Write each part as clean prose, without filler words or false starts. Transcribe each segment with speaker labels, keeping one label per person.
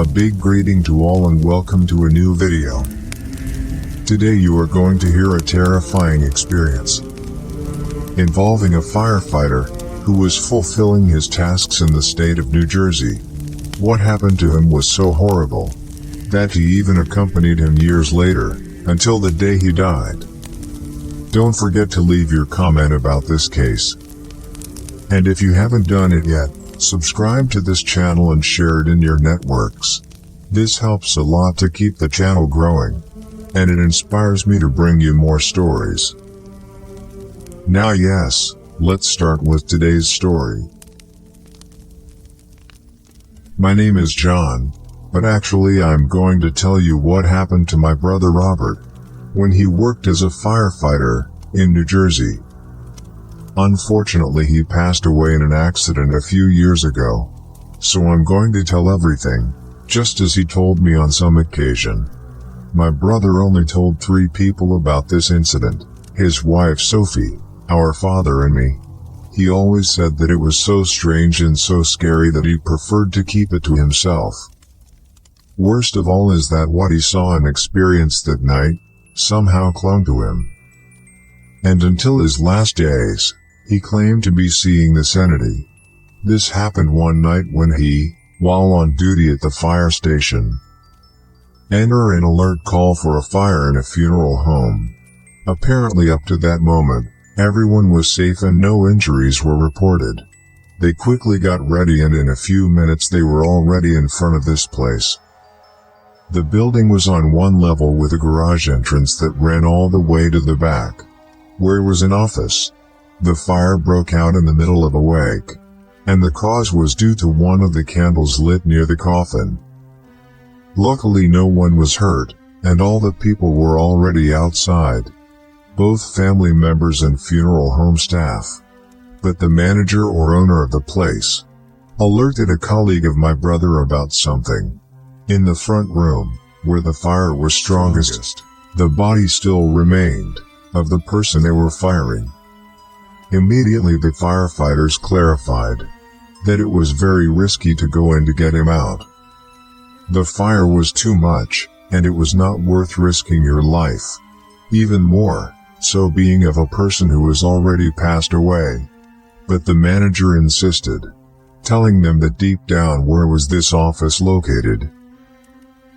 Speaker 1: A big greeting to all and welcome to a new video. Today you are going to hear a terrifying experience involving a firefighter who was fulfilling his tasks in the state of New Jersey. What happened to him was so horrible that he even accompanied him years later, until the day he died. Don't forget to leave your comment about this case. And if you haven't done it yet, subscribe to this channel and share it in your networks. This helps a lot to keep the channel growing, and it inspires me to bring you more stories. Now yes, let's start with today's story. My name is John, but actually I'm going to tell you what happened to my brother Robert when he worked as a firefighter in New Jersey. Unfortunately, he passed away in an accident a few years ago, so I'm going to tell everything, just as he told me on some occasion. My brother only told 3 people about this incident: his wife Sophie, our father, and me. He always said that it was so strange and so scary that he preferred to keep it to himself. Worst of all is that what he saw and experienced that night somehow clung to him. And until his last days, he claimed to be seeing this entity. This happened one night when he, while on duty at the fire station, entered an alert call for a fire in a funeral home. Apparently up to that moment, everyone was safe and no injuries were reported. They quickly got ready and in a few minutes they were already in front of this place. The building was on one level with a garage entrance that ran all the way to the back, where was an office. The fire broke out in the middle of a wake, and the cause was due to one of the candles lit near the coffin. Luckily no one was hurt, and all the people were already outside, both family members and funeral home staff. But the manager or owner of the place alerted a colleague of my brother about something. In the front room, where the fire was strongest, the body still remained of the person they were firing. Immediately the firefighters clarified that it was very risky to go in to get him out. The fire was too much, and it was not worth risking your life, even more so being of a person who was already passed away. But the manager insisted, telling them that deep down where was this office located?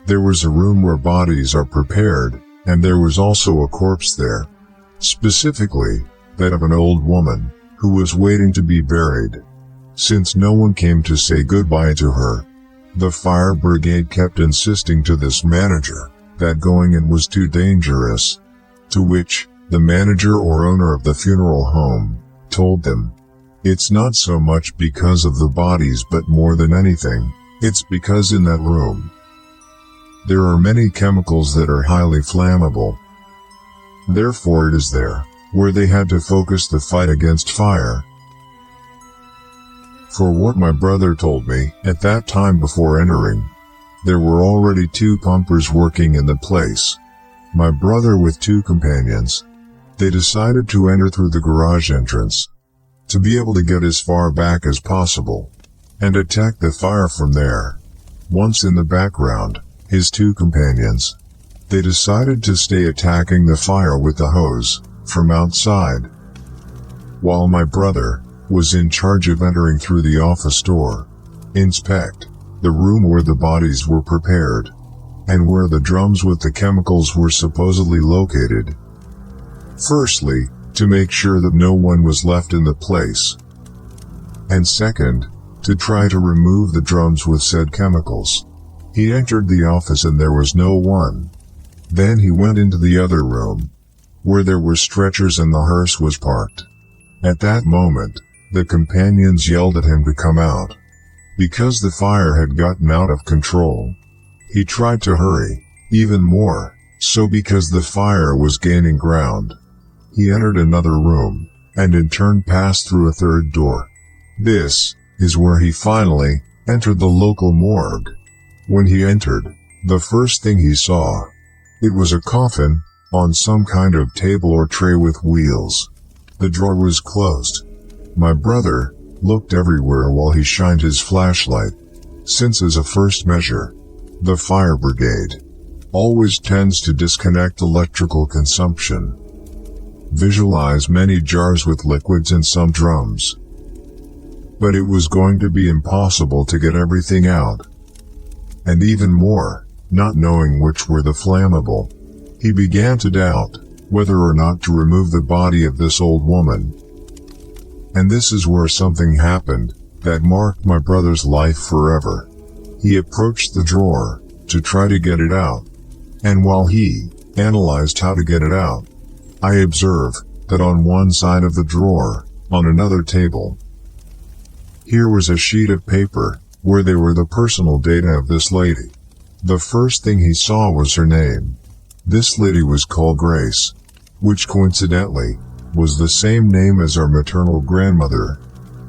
Speaker 1: There was a room where bodies are prepared, and there was also a corpse there. Specifically, that of an old woman, who was waiting to be buried. Since no one came to say goodbye to her, the fire brigade kept insisting to this manager that going in was too dangerous, to which the manager or owner of the funeral home told them, "It's not so much because of the bodies but more than anything, it's because in that room there are many chemicals that are highly flammable. Therefore it is there where they had to focus the fight against fire." For what my brother told me, at that time before entering, there were already 2 pumpers working in the place. My brother with 2 companions. They decided to enter through the garage entrance, to be able to get as far back as possible, and attack the fire from there. Once in the background, his 2 companions, they decided to stay attacking the fire with the hose from outside, while my brother was in charge of entering through the office door, inspect the room where the bodies were prepared, and where the drums with the chemicals were supposedly located. Firstly, to make sure that no one was left in the place, and second, to try to remove the drums with said chemicals. He entered the office and there was no one. Then he went into the other room, where there were stretchers and the hearse was parked. At that moment, the companions yelled at him to come out, because the fire had gotten out of control. He tried to hurry, even more so because the fire was gaining ground. He entered another room, and in turn passed through a 3rd door. This is where he finally entered the local morgue. When he entered, the first thing he saw, it was a coffin on some kind of table or tray with wheels. The drawer was closed. My brother looked everywhere while he shined his flashlight, since as a first measure, The fire brigade always tends to disconnect electrical consumption. Visualize many jars with liquids and some drums. But it was going to be impossible to get everything out. And even more, not knowing which were the flammable, he began to doubt whether or not to remove the body of this old woman. And this is where something happened that marked my brother's life forever. He approached the drawer to try to get it out, and while he analyzed how to get it out, I observed that on one side of the drawer, on another table, here was a sheet of paper where there were the personal data of this lady. The first thing he saw was her name. This lady was called Grace, which coincidentally was the same name as our maternal grandmother.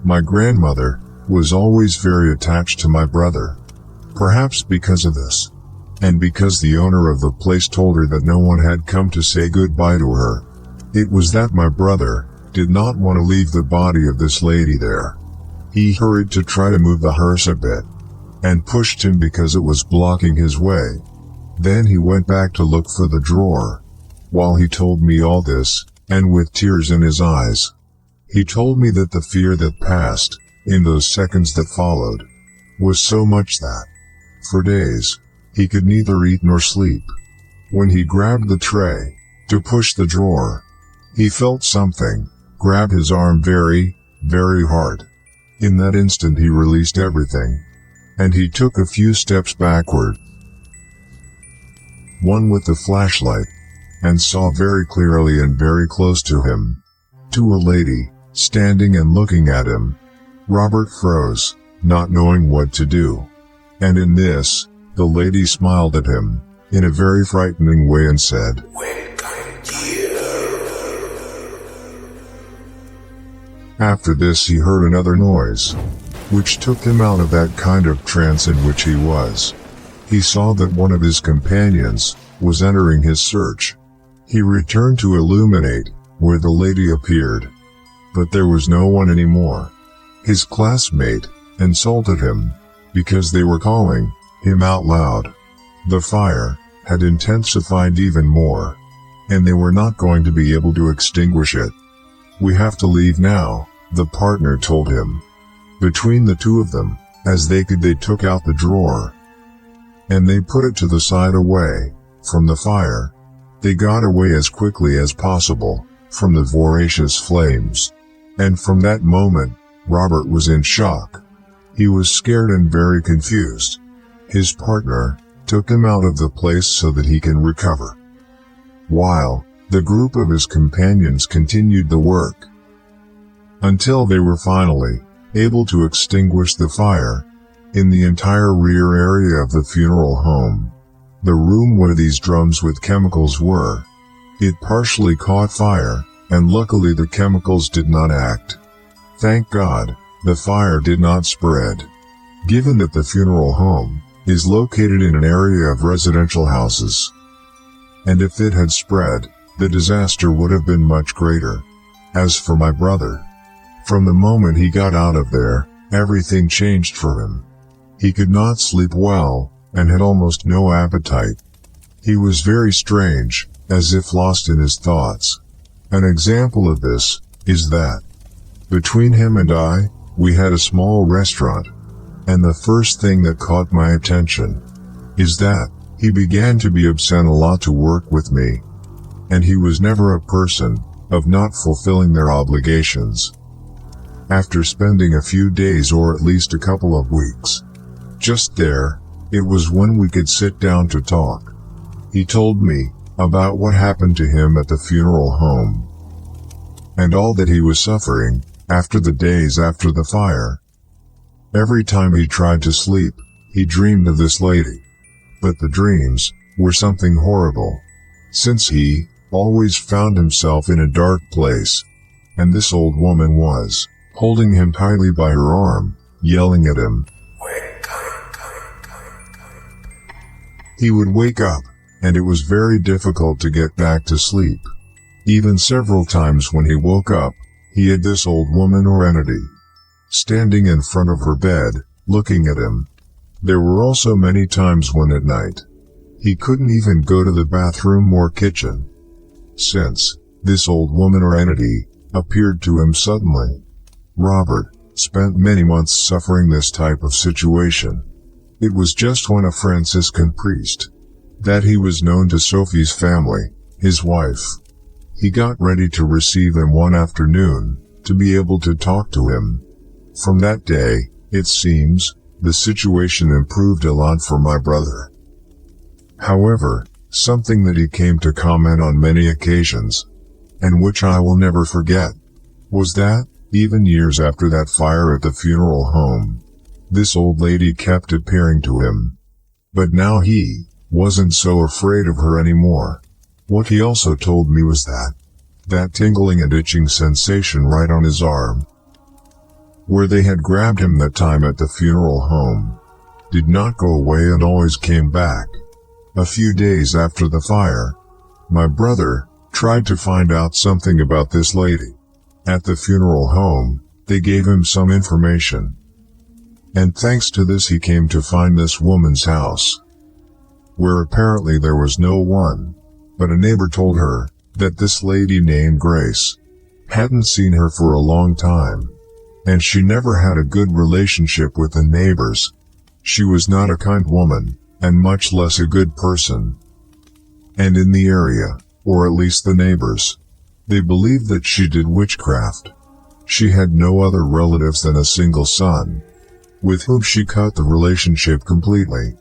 Speaker 1: My grandmother was always very attached to my brother, perhaps because of this, and because the owner of the place told her that no one had come to say goodbye to her. It was that my brother did not want to leave the body of this lady there. He hurried to try to move the hearse a bit, and pushed him because it was blocking his way. Then he went back to look for the drawer. While he told me all this, and with tears in his eyes, he told me that the fear that passed, in those seconds that followed, was so much that, for days, he could neither eat nor sleep. When he grabbed the tray to push the drawer, he felt something grab his arm very, very hard. In that instant he released everything, and he took a few steps backward, one with the flashlight, and saw very clearly and very close to him, to a lady, standing and looking at him. Robert froze, not knowing what to do. And in this, the lady smiled at him, in a very frightening way and said, "Welcome, dear." After this he heard another noise, which took him out of that kind of trance in which he was. He saw that one of his companions was entering his search. He returned to illuminate where the lady appeared, but there was no one anymore. His classmate insulted him because they were calling him out loud. The fire had intensified even more, and they were not going to be able to extinguish it. "We have to leave now," the partner told him. Between the two of them, as they could, they took out the drawer, and they put it to the side away from the fire. They got away as quickly as possible from the voracious flames, and from that moment, Robert was in shock. He was scared and very confused. His partner took him out of the place so that he can recover, while the group of his companions continued the work, until they were finally able to extinguish the fire in the entire rear area of the funeral home. The room where these drums with chemicals were, it partially caught fire, and luckily the chemicals did not act. Thank God, the fire did not spread. Given that the funeral home is located in an area of residential houses, and if it had spread, the disaster would have been much greater. As for my brother, from the moment he got out of there, everything changed for him. He could not sleep well, and had almost no appetite. He was very strange, as if lost in his thoughts. An example of this is that, between him and I, we had a small restaurant, and the first thing that caught my attention is that he began to be absent a lot to work with me, and he was never a person of not fulfilling their obligations. After spending a few days or at least a couple of weeks just there, it was when we could sit down to talk. He told me about what happened to him at the funeral home, and all that he was suffering after the days after the fire. Every time he tried to sleep, he dreamed of this lady. But the dreams were something horrible, since he always found himself in a dark place, and this old woman was holding him tightly by her arm, yelling at him. He would wake up, and it was very difficult to get back to sleep. Even several times when he woke up, he had this old woman or entity standing in front of her bed, looking at him. There were also many times when at night, he couldn't even go to the bathroom or kitchen, since this old woman or entity appeared to him suddenly. Robert spent many months suffering this type of situation. It was just when a Franciscan priest that he was known to Sophie's family, his wife. He got ready to receive him one afternoon to be able to talk to him. From that day, it seems, the situation improved a lot for my brother. However, something that he came to comment on many occasions, and which I will never forget, was that, even years after that fire at the funeral home, this old lady kept appearing to him. But now he wasn't so afraid of her anymore. What he also told me was that tingling and itching sensation right on his arm, where they had grabbed him that time at the funeral home, did not go away and always came back. A few days after the fire, my brother tried to find out something about this lady. At the funeral home, they gave him some information, and thanks to this he came to find this woman's house, where apparently there was no one, but a neighbor told her that this lady named Grace hadn't seen her for a long time, and she never had a good relationship with the neighbors. She was not a kind woman, and much less a good person. And in the area, or at least the neighbors, they believed that she did witchcraft. She had no other relatives than a single son, with whom she cut the relationship completely,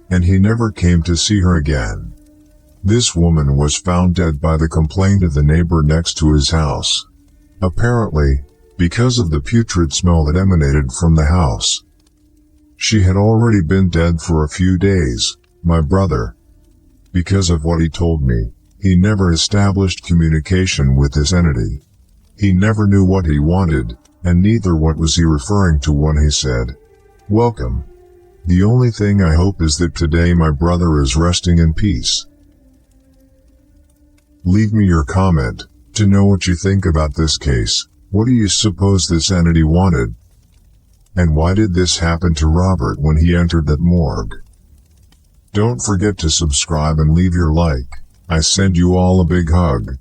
Speaker 1: and he never came to see her again. This woman was found dead by the complaint of the neighbor next to his house, apparently because of the putrid smell that emanated from the house. She had already been dead for a few days. My brother, because of what he told me, he never established communication with this entity. He never knew what he wanted, and neither what was he referring to when he said, "Welcome." The only thing I hope is that today my brother is resting in peace. Leave me your comment to know what you think about this case. What do you suppose this entity wanted? And why did this happen to Robert when he entered that morgue? Don't forget to subscribe and leave your like. I send you all a big hug.